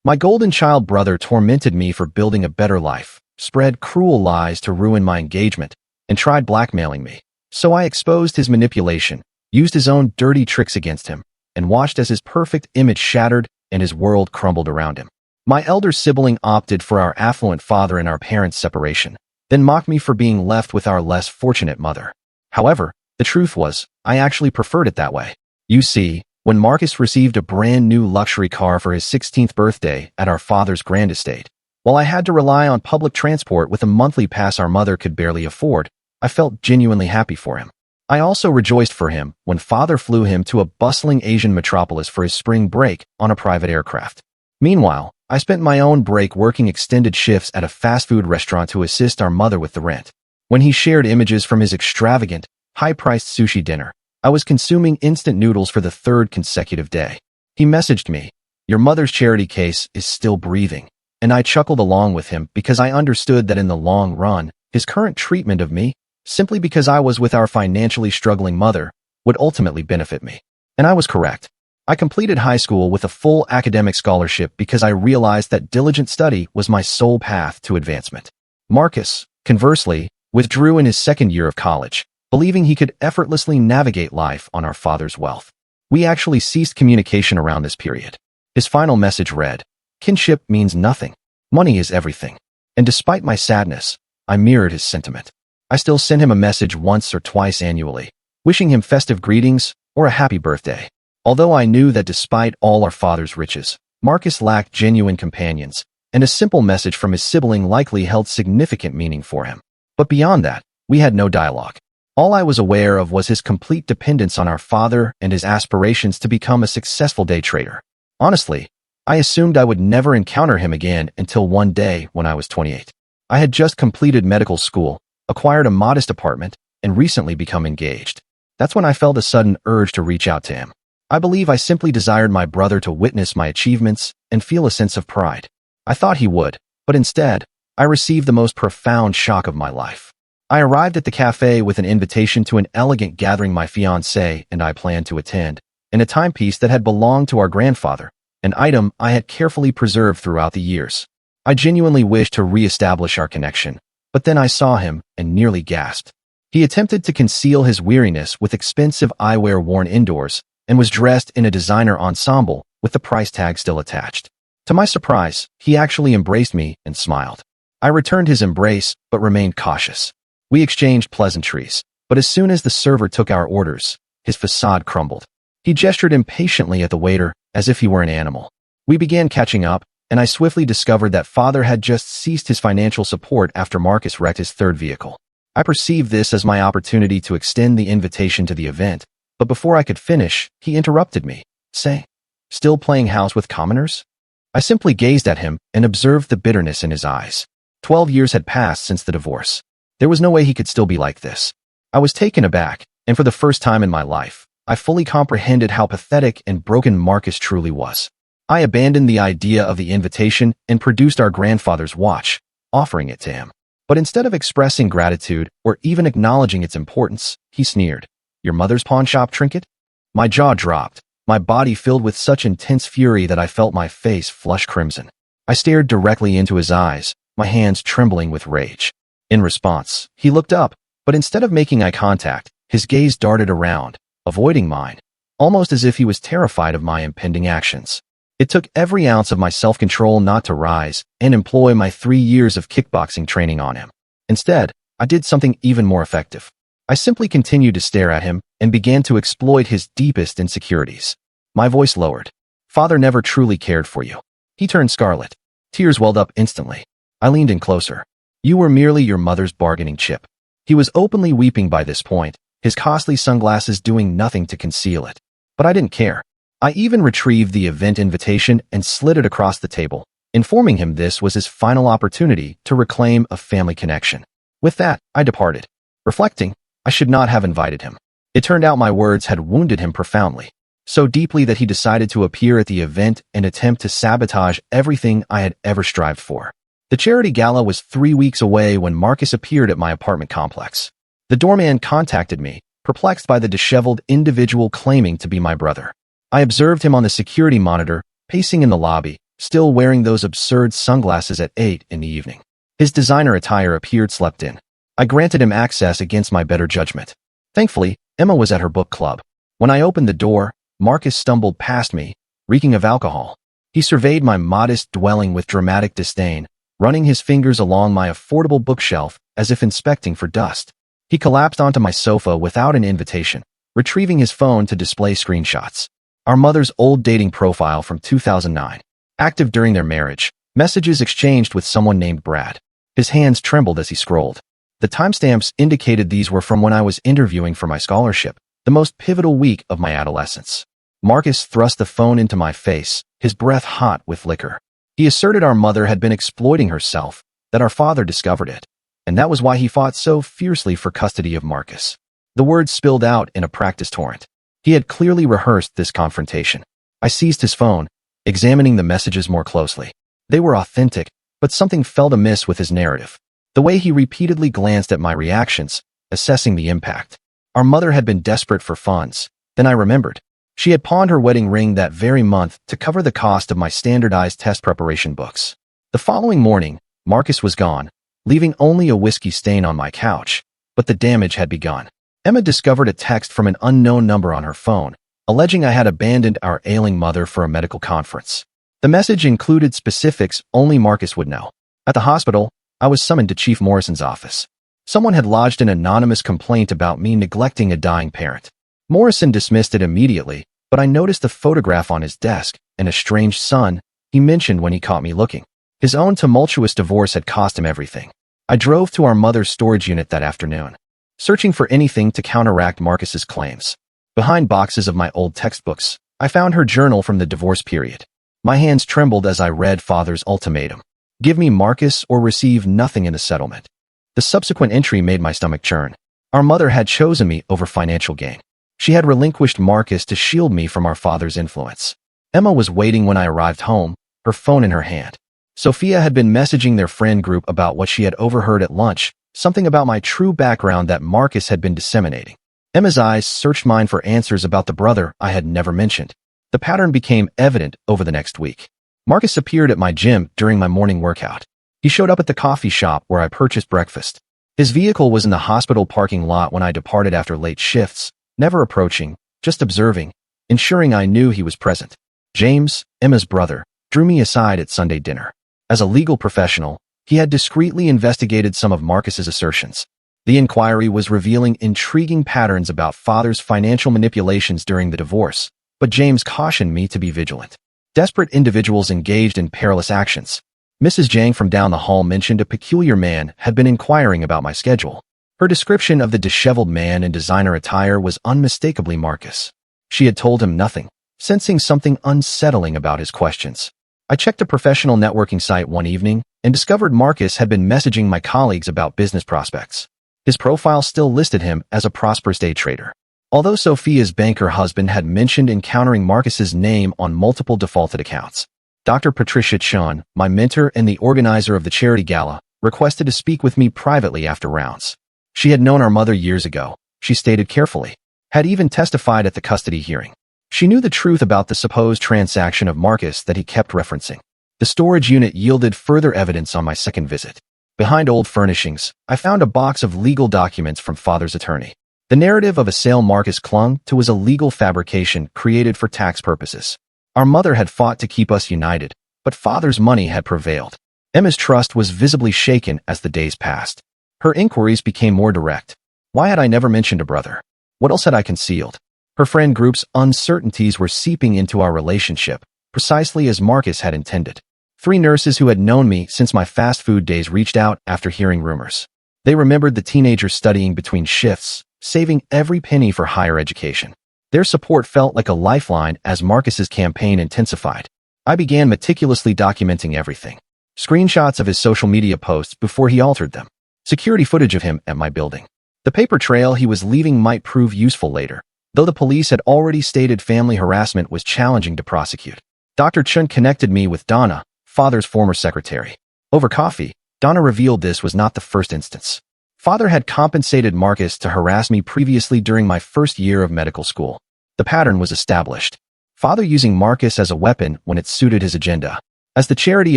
My golden child brother tormented me for building a better life, spread cruel lies to ruin my engagement, and tried blackmailing me. So I exposed his manipulation, used his own dirty tricks against him, and watched as his perfect image shattered and his world crumbled around him. My elder sibling opted for our affluent father in our parents' separation, then mocked me for being left with our less fortunate mother. However, the truth was, I actually preferred it that way. You see, when Marcus received a brand new luxury car for his 16th birthday at our father's grand estate, while I had to rely on public transport with a monthly pass our mother could barely afford, I felt genuinely happy for him. I also rejoiced for him when father flew him to a bustling Asian metropolis for his spring break on a private aircraft. Meanwhile, I spent my own break working extended shifts at a fast food restaurant to assist our mother with the rent. When he shared images from his extravagant, high-priced sushi dinner, I was consuming instant noodles for the third consecutive day. He messaged me, "Your mother's charity case is still breathing," and I chuckled along with him because I understood that in the long run, his current treatment of me, simply because I was with our financially struggling mother, would ultimately benefit me. And I was correct. I completed high school with a full academic scholarship because I realized that diligent study was my sole path to advancement. Marcus, conversely, withdrew in his second year of college, believing he could effortlessly navigate life on our father's wealth. We actually ceased communication around this period. His final message read, "Kinship means nothing. Money is everything." And despite my sadness, I mirrored his sentiment. I still sent him a message once or twice annually, wishing him festive greetings or a happy birthday. Although I knew that despite all our father's riches, Marcus lacked genuine companions, and a simple message from his sibling likely held significant meaning for him. But beyond that, we had no dialogue. All I was aware of was his complete dependence on our father and his aspirations to become a successful day trader. Honestly, I assumed I would never encounter him again until one day when I was 28. I had just completed medical school, acquired a modest apartment, and recently become engaged. That's when I felt a sudden urge to reach out to him. I believe I simply desired my brother to witness my achievements and feel a sense of pride. I thought he would, but instead, I received the most profound shock of my life. I arrived at the cafe with an invitation to an elegant gathering my fiancée and I planned to attend, and a timepiece that had belonged to our grandfather, an item I had carefully preserved throughout the years. I genuinely wished to re-establish our connection, but then I saw him and nearly gasped. He attempted to conceal his weariness with expensive eyewear worn indoors and was dressed in a designer ensemble with the price tag still attached. To my surprise, he actually embraced me and smiled. I returned his embrace but remained cautious. We exchanged pleasantries, but as soon as the server took our orders, his facade crumbled. He gestured impatiently at the waiter as if he were an animal. We began catching up, and I swiftly discovered that father had just ceased his financial support after Marcus wrecked his third vehicle. I perceived this as my opportunity to extend the invitation to the event, but before I could finish, he interrupted me, saying, "Still playing house with commoners?" I simply gazed at him and observed the bitterness in his eyes. 12 years had passed since the divorce. There was no way he could still be like this. I was taken aback, and for the first time in my life, I fully comprehended how pathetic and broken Marcus truly was. I abandoned the idea of the invitation and produced our grandfather's watch, offering it to him. But instead of expressing gratitude or even acknowledging its importance, he sneered, "Your mother's pawnshop trinket?" My jaw dropped, my body filled with such intense fury that I felt my face flush crimson. I stared directly into his eyes, my hands trembling with rage. In response, he looked up, but instead of making eye contact, his gaze darted around, avoiding mine, almost as if he was terrified of my impending actions. It took every ounce of my self-control not to rise and employ my 3 years of kickboxing training on him. Instead, I did something even more effective. I simply continued to stare at him and began to exploit his deepest insecurities. My voice lowered. "Father never truly cared for you." He turned scarlet. Tears welled up instantly. I leaned in closer. "You were merely your mother's bargaining chip." He was openly weeping by this point, his costly sunglasses doing nothing to conceal it. But I didn't care. I even retrieved the event invitation and slid it across the table, informing him this was his final opportunity to reclaim a family connection. With that, I departed, reflecting, I should not have invited him. It turned out my words had wounded him profoundly, so deeply that he decided to appear at the event and attempt to sabotage everything I had ever strived for. The charity gala was 3 weeks away when Marcus appeared at my apartment complex. The doorman contacted me, perplexed by the disheveled individual claiming to be my brother. I observed him on the security monitor, pacing in the lobby, still wearing those absurd sunglasses at 8 in the evening. His designer attire appeared slept in. I granted him access against my better judgment. Thankfully, Emma was at her book club. When I opened the door, Marcus stumbled past me, reeking of alcohol. He surveyed my modest dwelling with dramatic disdain, running his fingers along my affordable bookshelf as if inspecting for dust. He collapsed onto my sofa without an invitation, retrieving his phone to display screenshots. Our mother's old dating profile from 2009. Active during their marriage. Messages exchanged with someone named Brad. His hands trembled as he scrolled. The timestamps indicated these were from when I was interviewing for my scholarship, the most pivotal week of my adolescence. Marcus thrust the phone into my face, his breath hot with liquor. He asserted our mother had been exploiting herself, that our father discovered it, and that was why he fought so fiercely for custody of Marcus. The words spilled out in a practice torrent. He had clearly rehearsed this confrontation. I seized his phone, examining the messages more closely. They were authentic, but something felt amiss with his narrative. The way he repeatedly glanced at my reactions, assessing the impact. Our mother had been desperate for funds. Then I remembered. She had pawned her wedding ring that very month to cover the cost of my standardized test preparation books. The following morning, Marcus was gone, leaving only a whiskey stain on my couch. But the damage had begun. Emma discovered a text from an unknown number on her phone, alleging I had abandoned our ailing mother for a medical conference. The message included specifics only Marcus would know. At the hospital, I was summoned to Chief Morrison's office. Someone had lodged an anonymous complaint about me neglecting a dying parent. Morrison dismissed it immediately, but I noticed a photograph on his desk and a strange son he mentioned when he caught me looking. His own tumultuous divorce had cost him everything. I drove to our mother's storage unit that afternoon, searching for anything to counteract Marcus's claims. Behind boxes of my old textbooks, I found her journal from the divorce period. My hands trembled as I read Father's ultimatum. Give me Marcus or receive nothing in the settlement. The subsequent entry made my stomach churn. Our mother had chosen me over financial gain. She had relinquished Marcus to shield me from our father's influence. Emma was waiting when I arrived home, her phone in her hand. Sophia had been messaging their friend group about what she had overheard at lunch, something about my true background that Marcus had been disseminating. Emma's eyes searched mine for answers about the brother I had never mentioned. The pattern became evident over the next week. Marcus appeared at my gym during my morning workout. He showed up at the coffee shop where I purchased breakfast. His vehicle was in the hospital parking lot when I departed after late shifts, never approaching, just observing, ensuring I knew he was present. James, Emma's brother, drew me aside at Sunday dinner. As a legal professional, he had discreetly investigated some of Marcus's assertions. The inquiry was revealing intriguing patterns about father's financial manipulations during the divorce, but James cautioned me to be vigilant. Desperate individuals engaged in perilous actions. Mrs. Jang from down the hall mentioned a peculiar man had been inquiring about my schedule. Her description of the disheveled man in designer attire was unmistakably Marcus. She had told him nothing, sensing something unsettling about his questions. I checked a professional networking site one evening and discovered Marcus had been messaging my colleagues about business prospects. His profile still listed him as a prosperous day trader. Although Sophia's banker husband had mentioned encountering Marcus's name on multiple defaulted accounts, Dr. Patricia Chun, my mentor and the organizer of the charity gala, requested to speak with me privately after rounds. She had known our mother years ago, she stated carefully, had even testified at the custody hearing. She knew the truth about the supposed transaction of Marcus that he kept referencing. The storage unit yielded further evidence on my second visit. Behind old furnishings, I found a box of legal documents from father's attorney. The narrative of a sale Marcus clung to was a legal fabrication created for tax purposes. Our mother had fought to keep us united, but father's money had prevailed. Emma's trust was visibly shaken as the days passed. Her inquiries became more direct. Why had I never mentioned a brother? What else had I concealed? Her friend group's uncertainties were seeping into our relationship, precisely as Marcus had intended. 3 nurses who had known me since my fast food days reached out after hearing rumors. They remembered the teenager studying between shifts, saving every penny for higher education. Their support felt like a lifeline as Marcus's campaign intensified. I began meticulously documenting everything. Screenshots of his social media posts before he altered them. Security footage of him at my building. The paper trail he was leaving might prove useful later, though the police had already stated family harassment was challenging to prosecute. Dr. Chun connected me with Donna, father's former secretary. Over coffee, Donna revealed this was not the first instance. Father had compensated Marcus to harass me previously during my first year of medical school. The pattern was established. Father using Marcus as a weapon when it suited his agenda. As the charity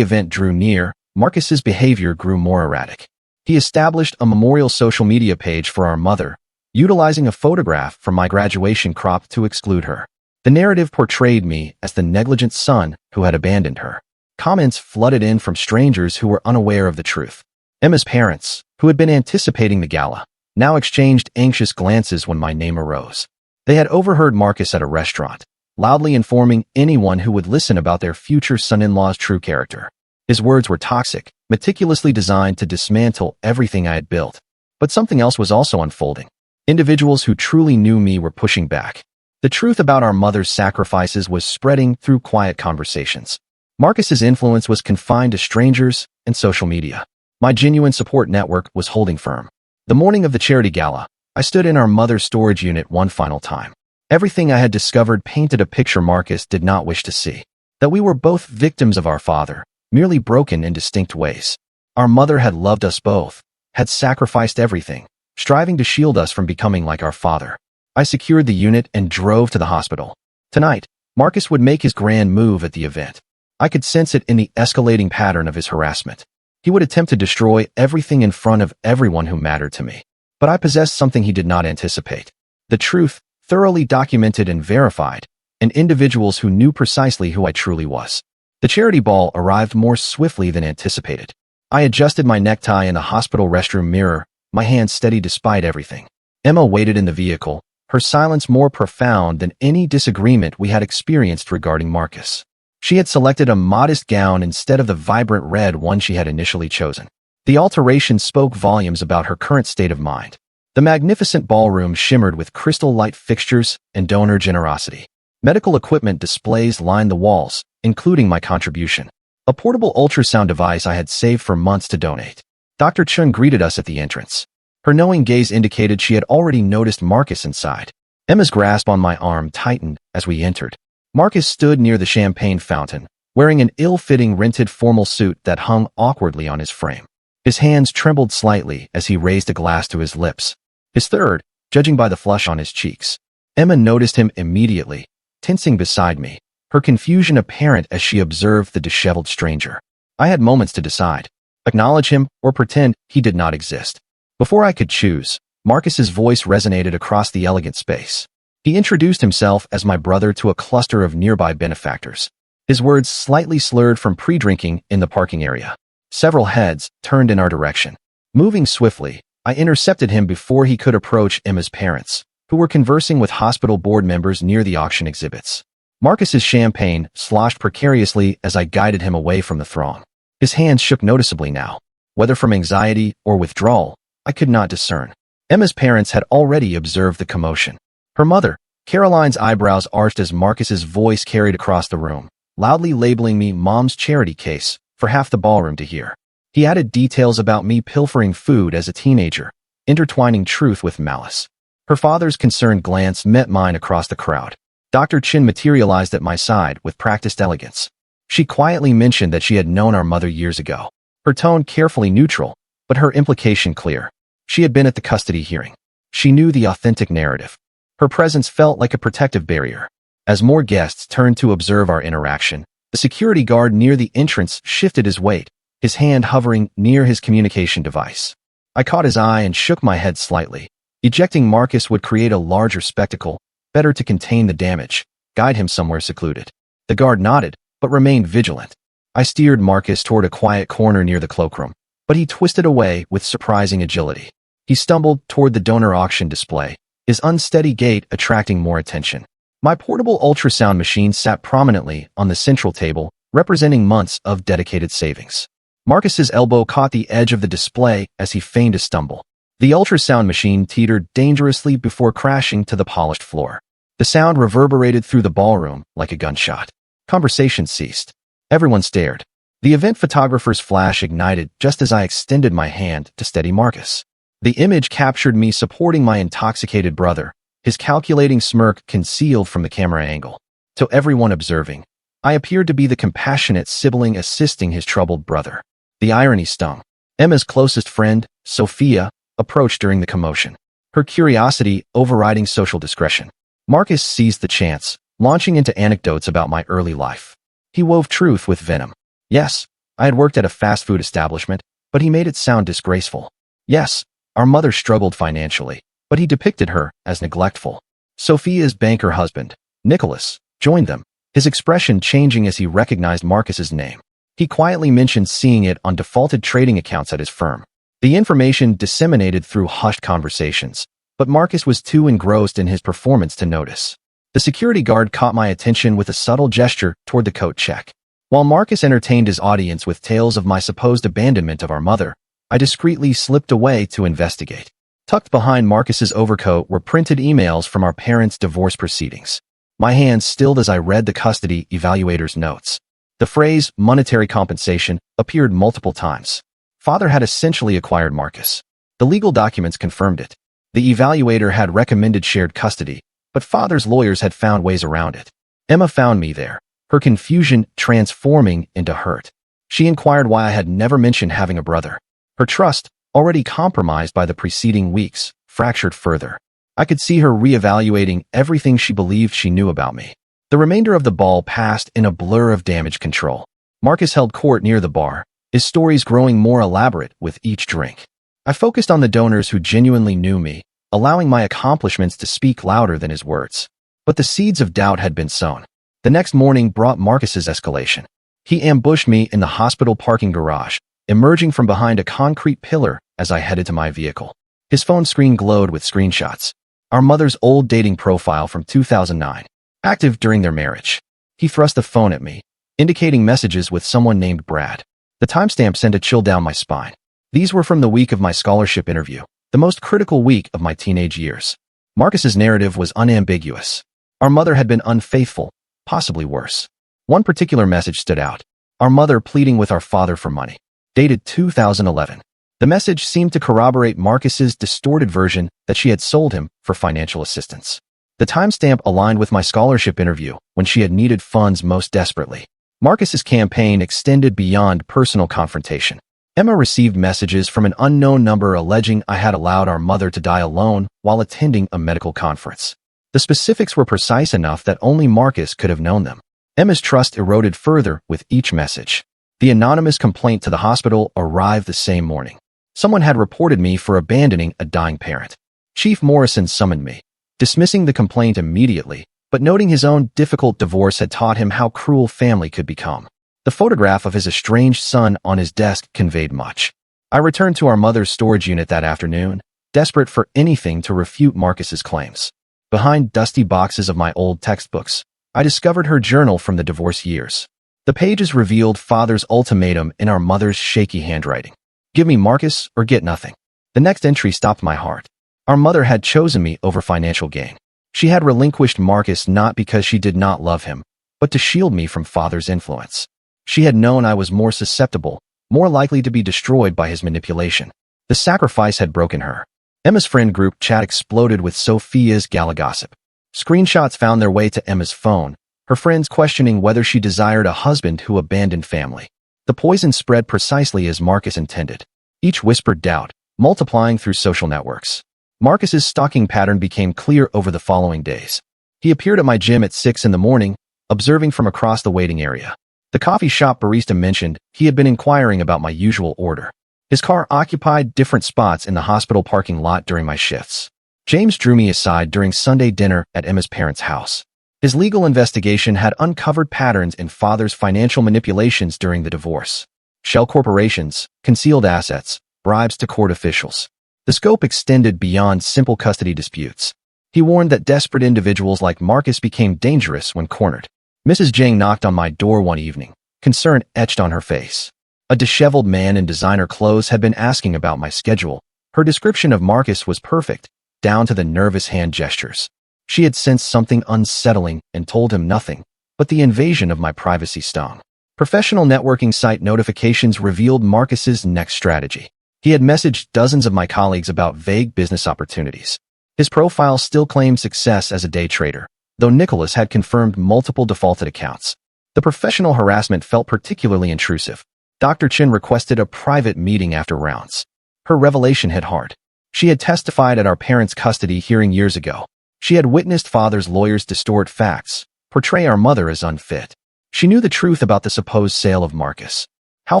event drew near, Marcus's behavior grew more erratic. He established a memorial social media page for our mother, utilizing a photograph from my graduation cropped to exclude her. The narrative portrayed me as the negligent son who had abandoned her. Comments flooded in from strangers who were unaware of the truth. Emma's parents, who had been anticipating the gala, now exchanged anxious glances when my name arose. They had overheard Marcus at a restaurant, loudly informing anyone who would listen about their future son-in-law's true character. His words were toxic, meticulously designed to dismantle everything I had built. But something else was also unfolding. Individuals who truly knew me were pushing back. The truth about our mother's sacrifices was spreading through quiet conversations. Marcus's influence was confined to strangers and social media. My genuine support network was holding firm. The morning of the charity gala, I stood in our mother's storage unit one final time. Everything I had discovered painted a picture Marcus did not wish to see. That we were both victims of our father, merely broken in distinct ways. Our mother had loved us both, had sacrificed everything, striving to shield us from becoming like our father. I secured the unit and drove to the hospital. Tonight, Marcus would make his grand move at the event. I could sense it in the escalating pattern of his harassment. He would attempt to destroy everything in front of everyone who mattered to me. But I possessed something he did not anticipate. The truth, thoroughly documented and verified, and individuals who knew precisely who I truly was. The charity ball arrived more swiftly than anticipated. I adjusted my necktie in the hospital restroom mirror, my hands steady despite everything. Emma waited in the vehicle, her silence more profound than any disagreement we had experienced regarding Marcus. She had selected a modest gown instead of the vibrant red one she had initially chosen. The alteration spoke volumes about her current state of mind. The magnificent ballroom shimmered with crystal light fixtures and donor generosity. Medical equipment displays lined the walls, including my contribution. A portable ultrasound device I had saved for months to donate. Dr. Chun greeted us at the entrance. Her knowing gaze indicated she had already noticed Marcus inside. Emma's grasp on my arm tightened as we entered. Marcus stood near the champagne fountain, wearing an ill-fitting rented formal suit that hung awkwardly on his frame. His hands trembled slightly as he raised a glass to his lips. His third, judging by the flush on his cheeks. Emma noticed him immediately, tensing beside me, her confusion apparent as she observed the disheveled stranger. I had moments to decide. Acknowledge him or pretend he did not exist. Before I could choose, Marcus's voice resonated across the elegant space. He introduced himself as my brother to a cluster of nearby benefactors. His words slightly slurred from pre-drinking in the parking area. Several heads turned in our direction. Moving swiftly, I intercepted him before he could approach Emma's parents, who were conversing with hospital board members near the auction exhibits. Marcus's champagne sloshed precariously as I guided him away from the throng. His hands shook noticeably now. Whether from anxiety or withdrawal, I could not discern. Emma's parents had already observed the commotion. Her mother, Caroline's eyebrows arched as Marcus's voice carried across the room, loudly labeling me Mom's charity case for half the ballroom to hear. He added details about me pilfering food as a teenager, intertwining truth with malice. Her father's concerned glance met mine across the crowd. Dr. Chin materialized at my side with practiced elegance. She quietly mentioned that she had known our mother years ago. Her tone carefully neutral, but her implication clear. She had been at the custody hearing. She knew the authentic narrative. Her presence felt like a protective barrier. As more guests turned to observe our interaction, the security guard near the entrance shifted his weight, his hand hovering near his communication device. I caught his eye and shook my head slightly. Ejecting Marcus would create a larger spectacle, better to contain the damage, guide him somewhere secluded. The guard nodded, but remained vigilant. I steered Marcus toward a quiet corner near the cloakroom, but he twisted away with surprising agility. He stumbled toward the donor auction display, his unsteady gait attracting more attention. My portable ultrasound machine sat prominently on the central table, representing months of dedicated savings. Marcus's elbow caught the edge of the display as he feigned a stumble. The ultrasound machine teetered dangerously before crashing to the polished floor. The sound reverberated through the ballroom like a gunshot. Conversation ceased. Everyone stared. The event photographer's flash ignited just as I extended my hand to steady Marcus. The image captured me supporting my intoxicated brother, his calculating smirk concealed from the camera angle. To everyone observing, I appeared to be the compassionate sibling assisting his troubled brother. The irony stung. Emma's closest friend, Sophia, approached during the commotion, her curiosity overriding social discretion. Marcus seized the chance, launching into anecdotes about my early life. He wove truth with venom. Yes, I had worked at a fast food establishment, but he made it sound disgraceful. Yes, our mother struggled financially, but he depicted her as neglectful. Sophia's banker husband, Nicholas, joined them, his expression changing as he recognized Marcus's name. He quietly mentioned seeing it on defaulted trading accounts at his firm. The information disseminated through hushed conversations, but Marcus was too engrossed in his performance to notice. The security guard caught my attention with a subtle gesture toward the coat check. While Marcus entertained his audience with tales of my supposed abandonment of our mother, I discreetly slipped away to investigate. Tucked behind Marcus's overcoat were printed emails from our parents' divorce proceedings. My hands stilled as I read the custody evaluator's notes. The phrase monetary compensation appeared multiple times. Father had essentially acquired Marcus. The legal documents confirmed it. The evaluator had recommended shared custody, but Father's lawyers had found ways around it. Emma found me there, her confusion transforming into hurt. She inquired why I had never mentioned having a brother. Her trust, already compromised by the preceding weeks, fractured further. I could see her reevaluating everything she believed she knew about me. The remainder of the ball passed in a blur of damage control. Marcus held court near the bar, his stories growing more elaborate with each drink. I focused on the donors who genuinely knew me, allowing my accomplishments to speak louder than his words. But the seeds of doubt had been sown. The next morning brought Marcus's escalation. He ambushed me in the hospital parking garage, emerging from behind a concrete pillar as I headed to my vehicle. His phone screen glowed with screenshots. Our mother's old dating profile from 2009, active during their marriage. He thrust the phone at me, indicating messages with someone named Brad. The timestamp sent a chill down my spine. These were from the week of my scholarship interview, the most critical week of my teenage years. Marcus's narrative was unambiguous. Our mother had been unfaithful, possibly worse. One particular message stood out. Our mother pleading with our father for money. Dated 2011. The message seemed to corroborate Marcus's distorted version that she had sold him for financial assistance. The timestamp aligned with my scholarship interview when she had needed funds most desperately. Marcus's campaign extended beyond personal confrontation. Emma received messages from an unknown number alleging I had allowed our mother to die alone while attending a medical conference. The specifics were precise enough that only Marcus could have known them. Emma's trust eroded further with each message. The anonymous complaint to the hospital arrived the same morning. Someone had reported me for abandoning a dying parent. Chief Morrison summoned me, dismissing the complaint immediately, but noting his own difficult divorce had taught him how cruel family could become. The photograph of his estranged son on his desk conveyed much. I returned to our mother's storage unit that afternoon, desperate for anything to refute Marcus's claims. Behind dusty boxes of my old textbooks, I discovered her journal from the divorce years. The pages revealed Father's ultimatum in our mother's shaky handwriting. Give me Marcus or get nothing. The next entry stopped my heart. Our mother had chosen me over financial gain. She had relinquished Marcus not because she did not love him, but to shield me from Father's influence. She had known I was more susceptible, more likely to be destroyed by his manipulation. The sacrifice had broken her. Emma's friend group chat exploded with Sophia's gala gossip. Screenshots found their way to Emma's phone, her friends questioning whether she desired a husband who abandoned family. The poison spread precisely as Marcus intended. Each whispered doubt, multiplying through social networks. Marcus's stalking pattern became clear over the following days. He appeared at my gym at 6 in the morning, observing from across the waiting area. The coffee shop barista mentioned he had been inquiring about my usual order. His car occupied different spots in the hospital parking lot during my shifts. James drew me aside during Sunday dinner at Emma's parents' house. His legal investigation had uncovered patterns in Father's financial manipulations during the divorce. Shell corporations, concealed assets, bribes to court officials. The scope extended beyond simple custody disputes. He warned that desperate individuals like Marcus became dangerous when cornered. Mrs. Jang knocked on my door one evening, concern etched on her face. A disheveled man in designer clothes had been asking about my schedule. Her description of Marcus was perfect, down to the nervous hand gestures. She had sensed something unsettling and told him nothing, but the invasion of my privacy stung. Professional networking site notifications revealed Marcus's next strategy. He had messaged dozens of my colleagues about vague business opportunities. His profile still claimed success as a day trader, though Nicholas had confirmed multiple defaulted accounts. The professional harassment felt particularly intrusive. Dr. Chen requested a private meeting after rounds. Her revelation hit hard. She had testified at our parents' custody hearing years ago. She had witnessed Father's lawyers distort facts, portray our mother as unfit. She knew the truth about the supposed sale of Marcus, how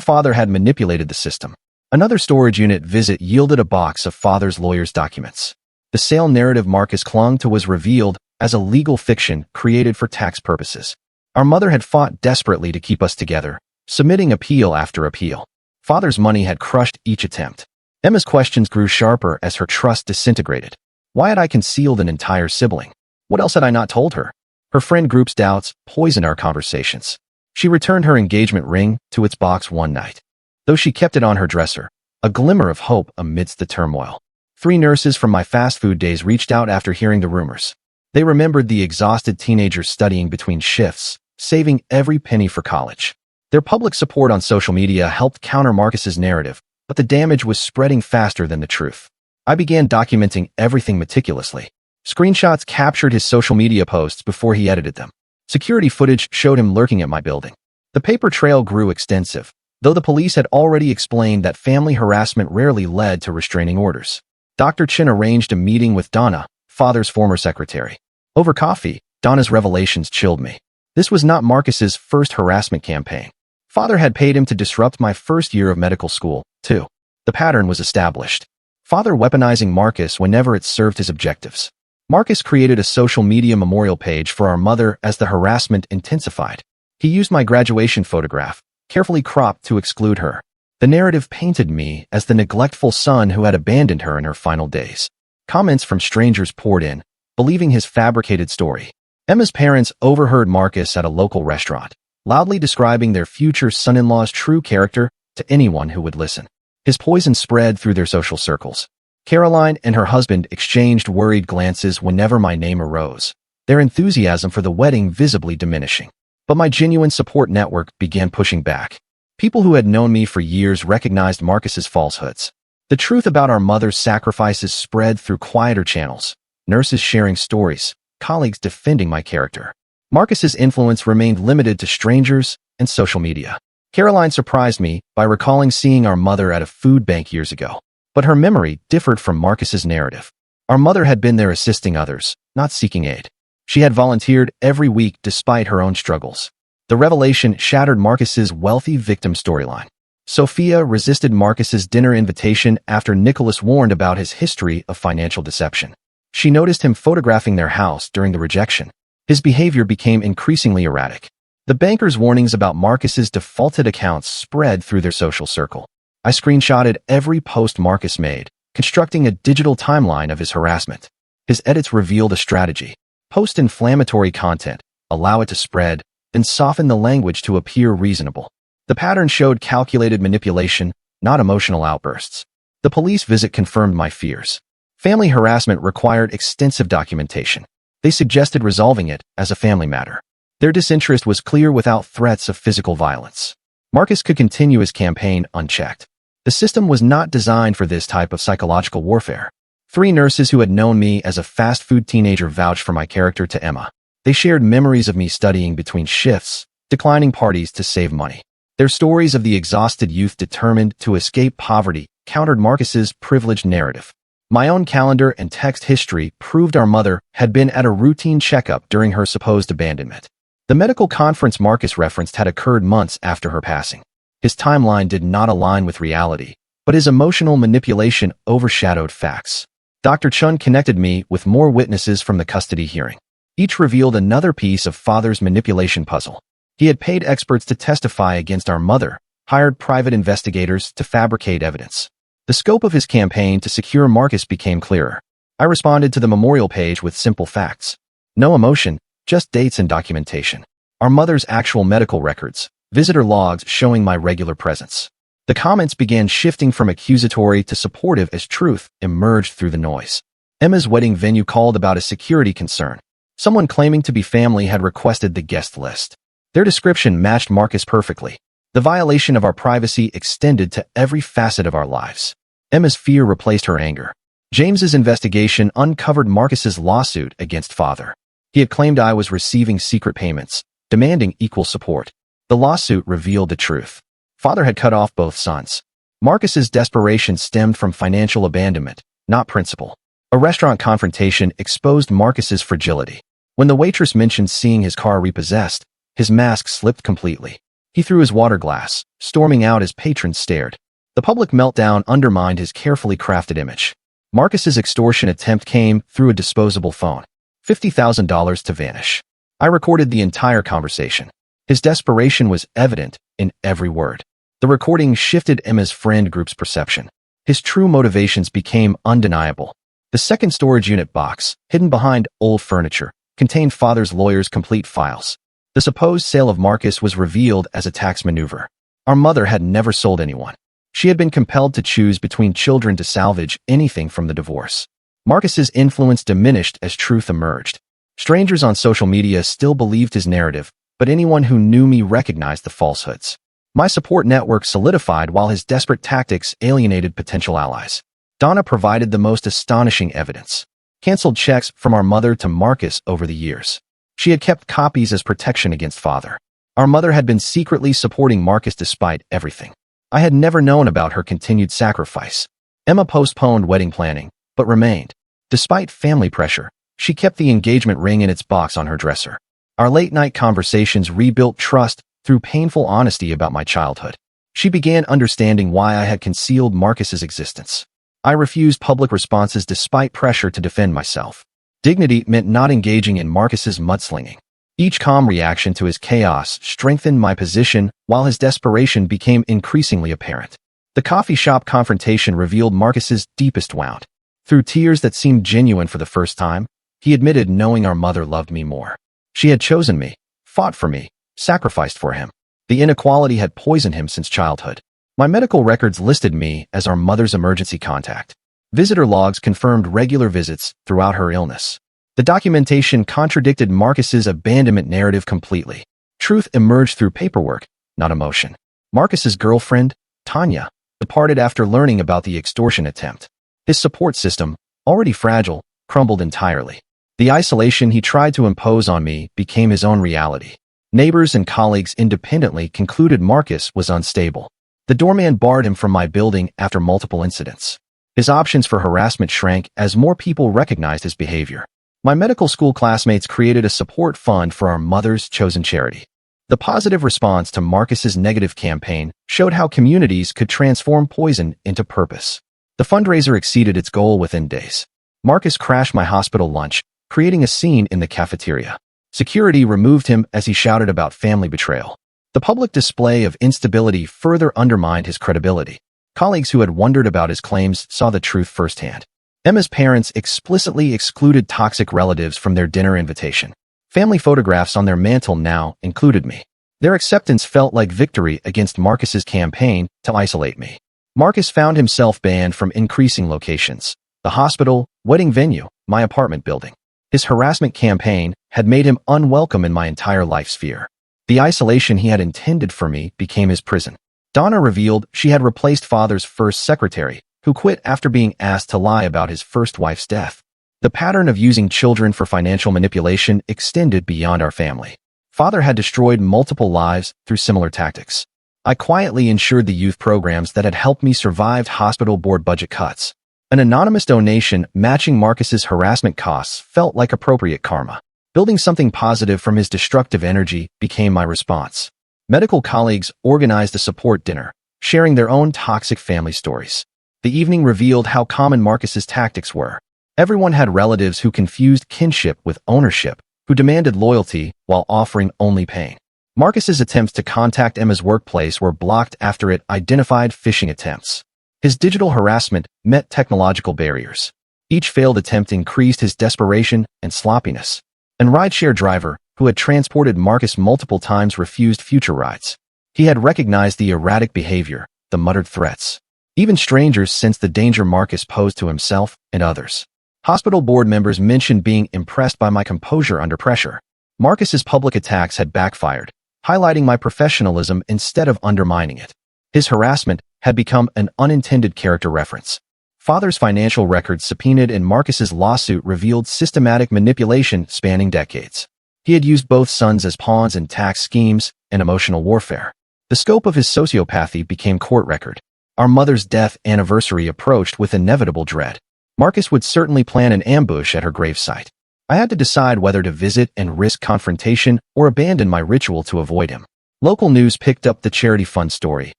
father had manipulated the system. Another storage unit visit yielded a box of father's lawyer's documents. The sale narrative Marcus clung to was revealed as a legal fiction created for tax purposes. Our mother had fought desperately to keep us together, submitting appeal after appeal. Father's money had crushed each attempt. Emma's questions grew sharper as her trust disintegrated. Why had I concealed an entire sibling? What else had I not told her? Her friend group's doubts poisoned our conversations. She returned her engagement ring to its box one night, though she kept it on her dresser, a glimmer of hope amidst the turmoil. 3 nurses from my fast food days reached out after hearing the rumors. They remembered the exhausted teenagers studying between shifts, saving every penny for college. Their public support on social media helped counter Marcus's narrative, but the damage was spreading faster than the truth. I began documenting everything meticulously. Screenshots captured his social media posts before he edited them. Security footage showed him lurking at my building. The paper trail grew extensive, though the police had already explained that family harassment rarely led to restraining orders. Dr. Chin arranged a meeting with Donna, father's former secretary. Over coffee, Donna's revelations chilled me. This was not Marcus's first harassment campaign. Father had paid him to disrupt my first year of medical school, too. The pattern was established. Father weaponizing Marcus whenever it served his objectives. Marcus created a social media memorial page for our mother as the harassment intensified. He used my graduation photograph, carefully cropped to exclude her. The narrative painted me as the neglectful son who had abandoned her in her final days. Comments from strangers poured in, believing his fabricated story. Emma's parents overheard Marcus at a local restaurant, loudly describing their future son-in-law's true character to anyone who would listen. His poison spread through their social circles. Caroline and her husband exchanged worried glances whenever my name arose, their enthusiasm for the wedding visibly diminishing. But my genuine support network began pushing back. People who had known me for years recognized Marcus's falsehoods. The truth about our mother's sacrifices spread through quieter channels, nurses sharing stories, colleagues defending my character. Marcus's influence remained limited to strangers and social media. Caroline surprised me by recalling seeing our mother at a food bank years ago. But her memory differed from Marcus's narrative. Our mother had been there assisting others, not seeking aid. She had volunteered every week despite her own struggles. The revelation shattered Marcus's wealthy victim storyline. Sophia resisted Marcus's dinner invitation after Nicholas warned about his history of financial deception. She noticed him photographing their house during the rejection. His behavior became increasingly erratic. The banker's warnings about Marcus's defaulted accounts spread through their social circle. I screenshotted every post Marcus made, constructing a digital timeline of his harassment. His edits revealed a strategy. Post inflammatory content, allow it to spread, then soften the language to appear reasonable. The pattern showed calculated manipulation, not emotional outbursts. The police visit confirmed my fears. Family harassment required extensive documentation. They suggested resolving it as a family matter. Their disinterest was clear without threats of physical violence. Marcus could continue his campaign unchecked. The system was not designed for this type of psychological warfare. 3 nurses who had known me as a fast food teenager vouched for my character to Emma. They shared memories of me studying between shifts, declining parties to save money. Their stories of the exhausted youth determined to escape poverty countered Marcus's privileged narrative. My own calendar and text history proved our mother had been at a routine checkup during her supposed abandonment. The medical conference Marcus referenced had occurred months after her passing. His timeline did not align with reality, but his emotional manipulation overshadowed facts. Dr. Chun connected me with more witnesses from the custody hearing. Each revealed another piece of father's manipulation puzzle. He had paid experts to testify against our mother, hired private investigators to fabricate evidence. The scope of his campaign to secure Marcus became clearer. I responded to the memorial page with simple facts. No emotion, just dates and documentation. Our mother's actual medical records, visitor logs showing my regular presence. The comments began shifting from accusatory to supportive as truth emerged through the noise. Emma's wedding venue called about a security concern. Someone claiming to be family had requested the guest list. Their description matched Marcus perfectly. The violation of our privacy extended to every facet of our lives. Emma's fear replaced her anger. James's investigation uncovered Marcus's lawsuit against father. He had claimed I was receiving secret payments, demanding equal support. The lawsuit revealed the truth. Father had cut off both sons. Marcus's desperation stemmed from financial abandonment, not principle. A restaurant confrontation exposed Marcus's fragility. When the waitress mentioned seeing his car repossessed, His mask slipped completely. He threw his water glass, storming out as patrons stared. The public meltdown undermined his carefully crafted image. Marcus's extortion attempt came through a disposable phone. $50,000 to vanish. I recorded the entire conversation. His desperation was evident in every word. The recording shifted Emma's friend group's perception. His true motivations became undeniable. The second storage unit box, hidden behind old furniture, contained father's lawyer's complete files. The supposed sale of Marcus was revealed as a tax maneuver. Our mother had never sold anyone. She had been compelled to choose between children to salvage anything from the divorce. Marcus's influence diminished as truth emerged. Strangers on social media still believed his narrative, but anyone who knew me recognized the falsehoods. My support network solidified while his desperate tactics alienated potential allies. Donna provided the most astonishing evidence. Canceled checks from our mother to Marcus over the years. She had kept copies as protection against father. Our mother had been secretly supporting Marcus despite everything. I had never known about her continued sacrifice. Emma postponed wedding planning, but remained. Despite family pressure, she kept the engagement ring in its box on her dresser. Our late-night conversations rebuilt trust through painful honesty about my childhood. She began understanding why I had concealed Marcus's existence. I refused public responses despite pressure to defend myself. Dignity meant not engaging in Marcus's mudslinging. Each calm reaction to his chaos strengthened my position while his desperation became increasingly apparent. The coffee shop confrontation revealed Marcus's deepest wound. Through tears that seemed genuine for the first time, he admitted knowing our mother loved me more. She had chosen me, fought for me, sacrificed for him. The inequality had poisoned him since childhood. My medical records listed me as our mother's emergency contact. Visitor logs confirmed regular visits throughout her illness. The documentation contradicted Marcus's abandonment narrative completely. Truth emerged through paperwork, not emotion. Marcus's girlfriend, Tanya, departed after learning about the extortion attempt. His support system, already fragile, crumbled entirely. The isolation he tried to impose on me became his own reality. Neighbors and colleagues independently concluded Marcus was unstable. The doorman barred him from my building after multiple incidents. His options for harassment shrank as more people recognized his behavior. My medical school classmates created a support fund for our mother's chosen charity. The positive response to Marcus's negative campaign showed how communities could transform poison into purpose. The fundraiser exceeded its goal within days. Marcus crashed my hospital lunch, creating a scene in the cafeteria. Security removed him as he shouted about family betrayal. The public display of instability further undermined his credibility. Colleagues who had wondered about his claims saw the truth firsthand. Emma's parents explicitly excluded toxic relatives from their dinner invitation. Family photographs on their mantle now included me. Their acceptance felt like victory against Marcus's campaign to isolate me. Marcus found himself banned from increasing locations: the hospital, wedding venue, my apartment building. His harassment campaign had made him unwelcome in my entire life sphere. The isolation he had intended for me became his prison. Donna revealed she had replaced father's first secretary, who quit after being asked to lie about his first wife's death. The pattern of using children for financial manipulation extended beyond our family. Father had destroyed multiple lives through similar tactics. I quietly ensured the youth programs that had helped me survive hospital board budget cuts. An anonymous donation matching Marcus's harassment costs felt like appropriate karma. Building something positive from his destructive energy became my response. Medical colleagues organized a support dinner, sharing their own toxic family stories. The evening revealed how common Marcus's tactics were. Everyone had relatives who confused kinship with ownership, who demanded loyalty while offering only pain. Marcus's attempts to contact Emma's workplace were blocked after it identified phishing attempts. His digital harassment met technological barriers. Each failed attempt increased his desperation and sloppiness. An rideshare driver, who had transported Marcus multiple times, refused future rides. He had recognized the erratic behavior, the muttered threats. Even strangers sensed the danger Marcus posed to himself and others. Hospital board members mentioned being impressed by my composure under pressure. Marcus's public attacks had backfired, highlighting my professionalism instead of undermining it. His harassment had become an unintended character reference. Father's financial records subpoenaed in Marcus's lawsuit revealed systematic manipulation spanning decades. He had used both sons as pawns in tax schemes and emotional warfare. The scope of his sociopathy became court record. Our mother's death anniversary approached with inevitable dread. Marcus would certainly plan an ambush at her gravesite. I had to decide whether to visit and risk confrontation or abandon my ritual to avoid him. Local news picked up the charity fund story,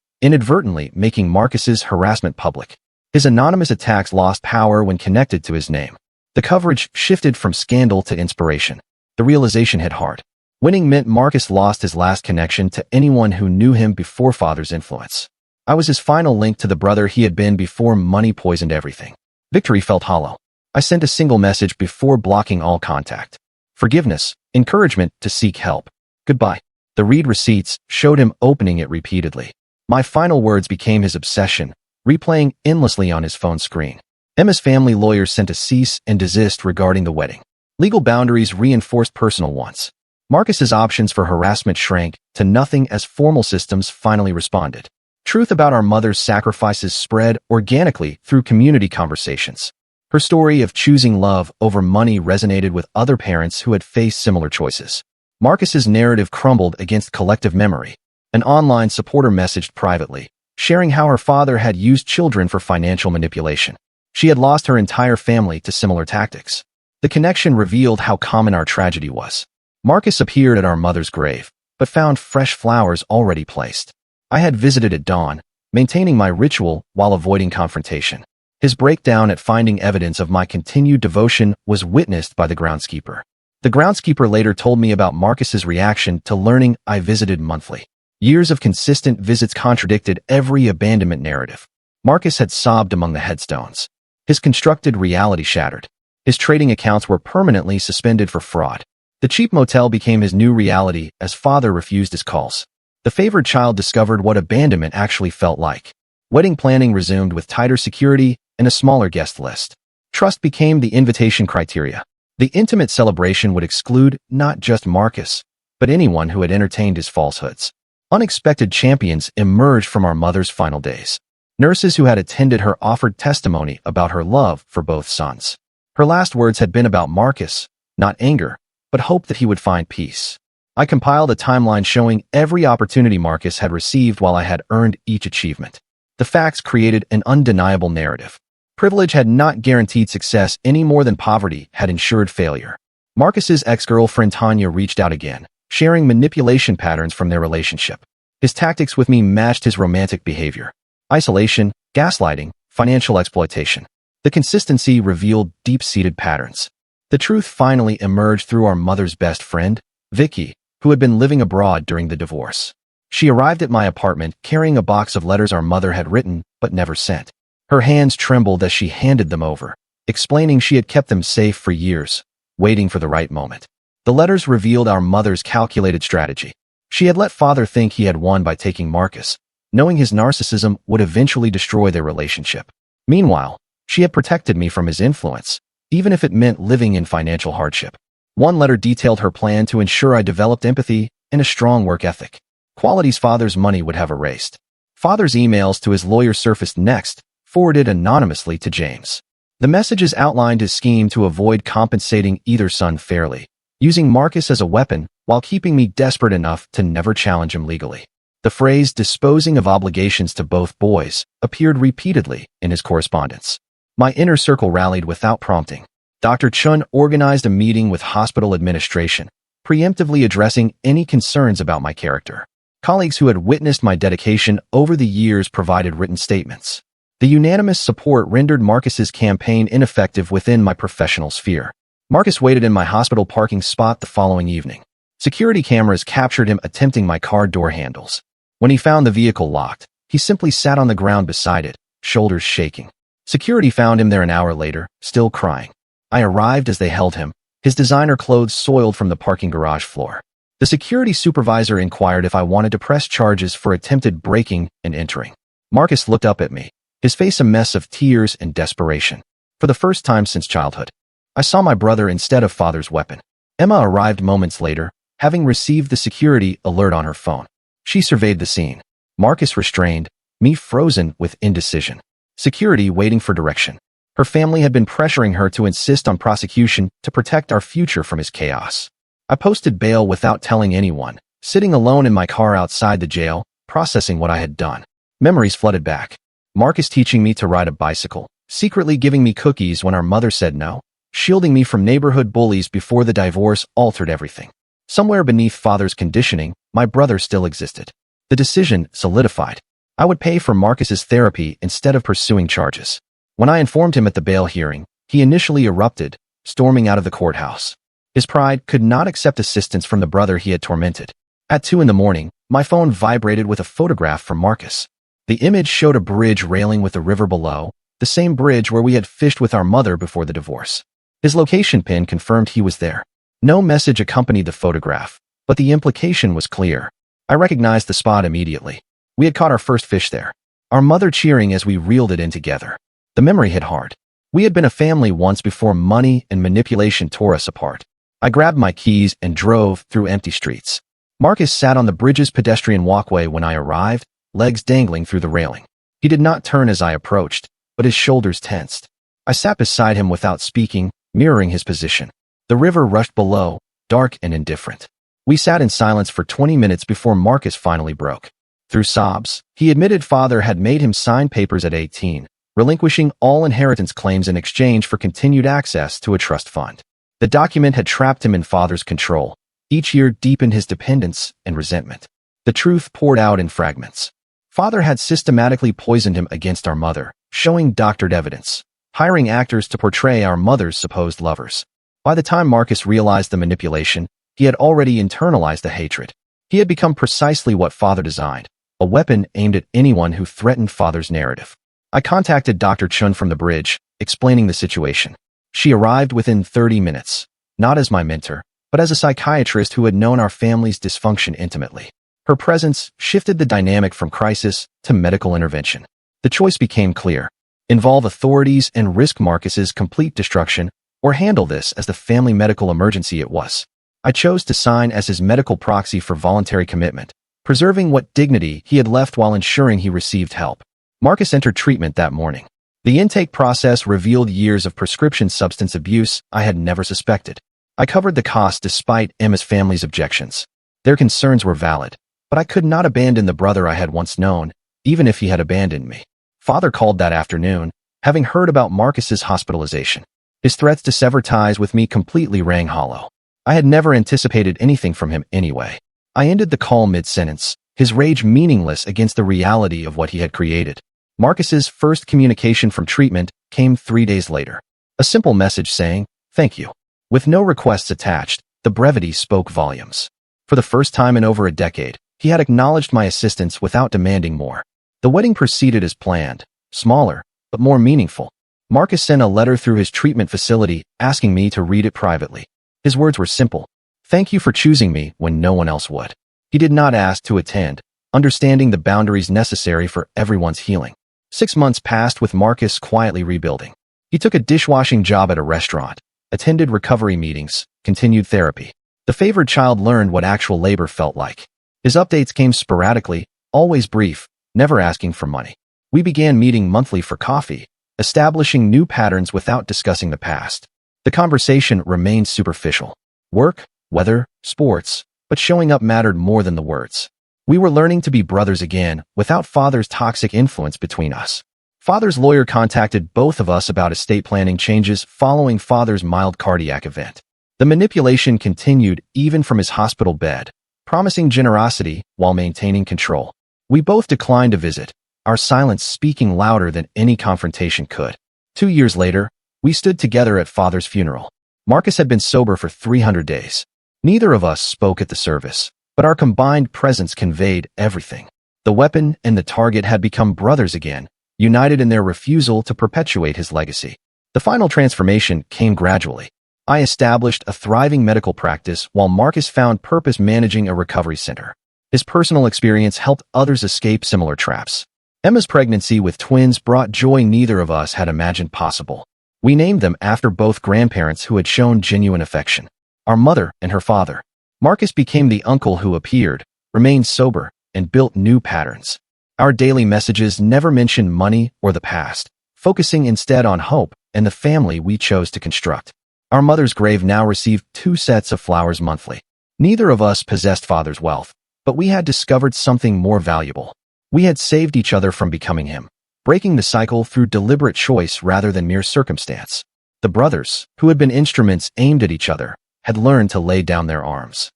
inadvertently making Marcus's harassment public. His anonymous attacks lost power when connected to his name. The coverage shifted from scandal to inspiration. The realization hit hard. Winning meant Marcus lost his last connection to anyone who knew him before father's influence. I was his final link to the brother he had been before money poisoned everything. Victory felt hollow. I sent a single message before blocking all contact. Forgiveness, encouragement to seek help. Goodbye. The read receipts showed him opening it repeatedly. My final words became his obsession, replaying endlessly on his phone screen. Emma's family lawyers sent a cease and desist regarding the wedding. Legal boundaries reinforced personal ones. Marcus's options for harassment shrank to nothing as formal systems finally responded. Truth about our mother's sacrifices spread organically through community conversations. Her story of choosing love over money resonated with other parents who had faced similar choices. Marcus's narrative crumbled against collective memory. An online supporter messaged privately, sharing how her father had used children for financial manipulation. She had lost her entire family to similar tactics. The connection revealed how common our tragedy was. Marcus appeared at our mother's grave, but found fresh flowers already placed. I had visited at dawn, maintaining my ritual while avoiding confrontation. His breakdown at finding evidence of my continued devotion was witnessed by the groundskeeper. The groundskeeper later told me about Marcus's reaction to learning I visited monthly. Years of consistent visits contradicted every abandonment narrative. Marcus had sobbed among the headstones. His constructed reality shattered. His trading accounts were permanently suspended for fraud. The cheap motel became his new reality as father refused his calls. The favored child discovered what abandonment actually felt like. Wedding planning resumed with tighter security and a smaller guest list. Trust became the invitation criteria. The intimate celebration would exclude not just Marcus, but anyone who had entertained his falsehoods. Unexpected champions emerged from our mother's final days. Nurses who had attended her offered testimony about her love for both sons. Her last words had been about Marcus, not anger, but hope that he would find peace. I compiled a timeline showing every opportunity Marcus had received while I had earned each achievement. The facts created an undeniable narrative. Privilege had not guaranteed success any more than poverty had ensured failure. Marcus's ex-girlfriend Tanya reached out again, sharing manipulation patterns from their relationship. His tactics with me matched his romantic behavior. Isolation, gaslighting, financial exploitation. The consistency revealed deep-seated patterns. The truth finally emerged through our mother's best friend, Vicky, who had been living abroad during the divorce. She arrived at my apartment carrying a box of letters our mother had written but never sent. Her hands trembled as she handed them over, explaining she had kept them safe for years, waiting for the right moment. The letters revealed our mother's calculated strategy. She had let father think he had won by taking Marcus, knowing his narcissism would eventually destroy their relationship. Meanwhile, she had protected me from his influence, even if it meant living in financial hardship. One letter detailed her plan to ensure I developed empathy and a strong work ethic, qualities father's money would have erased. Father's emails to his lawyer surfaced next, forwarded anonymously to James. The messages outlined his scheme to avoid compensating either son fairly, using Marcus as a weapon while keeping me desperate enough to never challenge him legally. The phrase disposing of obligations to both boys appeared repeatedly in his correspondence. My inner circle rallied without prompting. Dr. Chun organized a meeting with hospital administration, preemptively addressing any concerns about my character. Colleagues who had witnessed my dedication over the years provided written statements. The unanimous support rendered Marcus's campaign ineffective within my professional sphere. Marcus waited in my hospital parking spot the following evening. Security cameras captured him attempting my car door handles. When he found the vehicle locked, he simply sat on the ground beside it, shoulders shaking. Security found him there an hour later, still crying. I arrived as they held him, his designer clothes soiled from the parking garage floor. The security supervisor inquired if I wanted to press charges for attempted breaking and entering. Marcus looked up at me, his face a mess of tears and desperation. For the first time since childhood, I saw my brother instead of father's weapon. Emma arrived moments later, having received the security alert on her phone. She surveyed the scene. Marcus restrained, me frozen with indecision. Security waiting for direction. Her family had been pressuring her to insist on prosecution to protect our future from his chaos. I posted bail without telling anyone, sitting alone in my car outside the jail, processing what I had done. Memories flooded back. Marcus teaching me to ride a bicycle, secretly giving me cookies when our mother said no, shielding me from neighborhood bullies before the divorce altered everything. Somewhere beneath father's conditioning, my brother still existed. The decision solidified. I would pay for Marcus's therapy instead of pursuing charges. When I informed him at the bail hearing, he initially erupted, storming out of the courthouse. His pride could not accept assistance from the brother he had tormented. At 2 in the morning, my phone vibrated with a photograph from Marcus. The image showed a bridge railing with the river below, the same bridge where we had fished with our mother before the divorce. His location pin confirmed he was there. No message accompanied the photograph, but the implication was clear. I recognized the spot immediately. We had caught our first fish there. Our mother cheering as we reeled it in together. The memory hit hard. We had been a family once before money and manipulation tore us apart. I grabbed my keys and drove through empty streets. Marcus sat on the bridge's pedestrian walkway when I arrived, legs dangling through the railing. He did not turn as I approached, but his shoulders tensed. I sat beside him without speaking, mirroring his position. The river rushed below, dark and indifferent. We sat in silence for 20 minutes before Marcus finally broke. Through sobs, he admitted father had made him sign papers at 18, relinquishing all inheritance claims in exchange for continued access to a trust fund. The document had trapped him in father's control. Each year deepened his dependence and resentment. The truth poured out in fragments. Father had systematically poisoned him against our mother, showing doctored evidence, hiring actors to portray our mother's supposed lovers. By the time Marcus realized the manipulation, he had already internalized the hatred. He had become precisely what father designed, a weapon aimed at anyone who threatened father's narrative. I contacted Dr. Chun from the bridge, explaining the situation. She arrived within 30 minutes, not as my mentor, but as a psychiatrist who had known our family's dysfunction intimately. Her presence shifted the dynamic from crisis to medical intervention. The choice became clear. Involve authorities and risk Marcus's complete destruction, or handle this as the family medical emergency it was. I chose to sign as his medical proxy for voluntary commitment, preserving what dignity he had left while ensuring he received help. Marcus entered treatment that morning. The intake process revealed years of prescription substance abuse I had never suspected. I covered the cost despite Emma's family's objections. Their concerns were valid, but I could not abandon the brother I had once known, even if he had abandoned me. Father called that afternoon, having heard about Marcus's hospitalization. His threats to sever ties with me completely rang hollow. I had never anticipated anything from him anyway. I ended the call mid-sentence, his rage meaningless against the reality of what he had created. Marcus's first communication from treatment came 3 days later. A simple message saying, "Thank you." With no requests attached, the brevity spoke volumes. For the first time in over a decade, he had acknowledged my assistance without demanding more. The wedding proceeded as planned, smaller, but more meaningful. Marcus sent a letter through his treatment facility asking me to read it privately. His words were simple. "Thank you for choosing me when no one else would." He did not ask to attend, understanding the boundaries necessary for everyone's healing. 6 months passed with Marcus quietly rebuilding. He took a dishwashing job at a restaurant, attended recovery meetings, continued therapy. The favored child learned what actual labor felt like. His updates came sporadically, always brief, never asking for money. We began meeting monthly for coffee, establishing new patterns without discussing the past. The conversation remained superficial. Work, weather, sports, but showing up mattered more than the words. We were learning to be brothers again, without father's toxic influence between us. Father's lawyer contacted both of us about estate planning changes following father's mild cardiac event. The manipulation continued even from his hospital bed, promising generosity while maintaining control. We both declined to visit, our silence speaking louder than any confrontation could. 2 years later, we stood together at father's funeral. Marcus had been sober for 300 days. Neither of us spoke at the service, but our combined presence conveyed everything. The weapon and the target had become brothers again, united in their refusal to perpetuate his legacy. The final transformation came gradually. I established a thriving medical practice while Marcus found purpose managing a recovery center. His personal experience helped others escape similar traps. Emma's pregnancy with twins brought joy neither of us had imagined possible. We named them after both grandparents who had shown genuine affection, our mother and her father. Marcus became the uncle who appeared, remained sober, and built new patterns. Our daily messages never mentioned money or the past, focusing instead on hope and the family we chose to construct. Our mother's grave now received 2 sets of flowers monthly. Neither of us possessed father's wealth, but we had discovered something more valuable. We had saved each other from becoming him, breaking the cycle through deliberate choice rather than mere circumstance. The brothers, who had been instruments aimed at each other, had learned to lay down their arms.